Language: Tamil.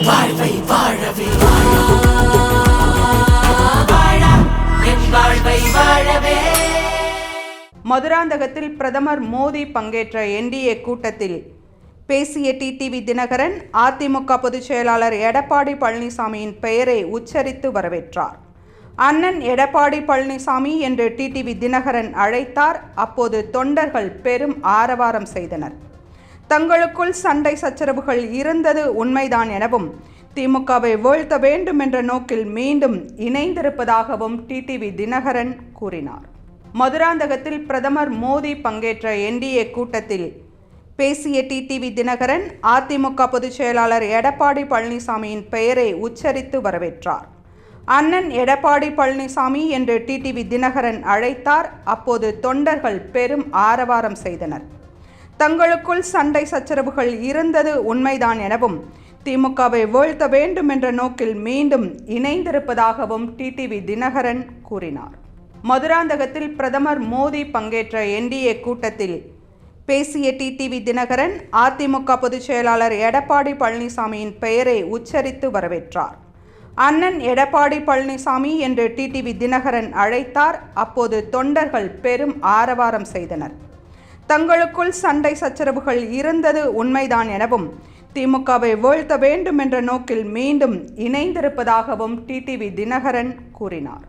வாழ்வை வாழவே வாழ்வை வாழவே. மதுராந்தகத்தில் பிரதமர் மோடி பங்கேற்ற என்டிஏ கூட்டத்தில் பேசிய டிடிவி தினகரன் அதிமுக பொதுச் செயலாளர் எடப்பாடி பழனிசாமியின் பெயரை உச்சரித்து வரவேற்றார். அண்ணன் எடப்பாடி பழனிசாமி என்று டிடிவி தினகரன் அழைத்தார். அப்போது தொண்டர்கள் பெரும் ஆரவாரம் செய்தனர். தங்களுக்குள் சண்டை சச்சரவுகள் இருந்தது உண்மைதான் எனவும் திமுகவை வீழ்த்த வேண்டும் என்ற நோக்கில் மீண்டும் இணைந்திருப்பதாகவும் டிடிவி தினகரன் கூறினார். மதுராந்தகத்தில் பிரதமர் மோடி பங்கேற்ற என்டிஏ கூட்டத்தில் பேசிய டிடிவி தினகரன் அதிமுக பொதுச் செயலாளர் எடப்பாடி பழனிசாமியின் பெயரை உச்சரித்து வரவேற்றார். அண்ணன் எடப்பாடி பழனிசாமி என்று டிடிவி தினகரன் அழைத்தார். அப்போது தொண்டர்கள் பெரும் ஆரவாரம் செய்தனர். தங்களுக்குள் சண்டை சச்சரவுகள் இருந்தது உண்மைதான் எனவும் திமுகவை வீழ்த்த வேண்டும் என்ற நோக்கில் மீண்டும் இணைந்திருப்பதாகவும் டிடிவி தினகரன் கூறினார். மதுராந்தகத்தில் பிரதமர் மோடி பங்கேற்ற என்டிஏ கூட்டத்தில் பேசிய டிடிவி தினகரன் அதிமுக பொதுச் செயலாளர் எடப்பாடி பழனிசாமியின் பெயரை உச்சரித்து வரவேற்றார். அண்ணன் எடப்பாடி பழனிசாமி என்று டிடிவி தினகரன் அழைத்தார். அப்போது தொண்டர்கள் பெரும் ஆரவாரம் செய்தனர். தங்களுக்குள் சண்டை சச்சரவுகள் இருந்தது உண்மைதான் எனவும் திமுகவை வீழ்த்த வேண்டும் என்ற நோக்கில் மீண்டும் இணைந்திருப்பதாகவும் டிடிவி தினகரன் கூறினார்.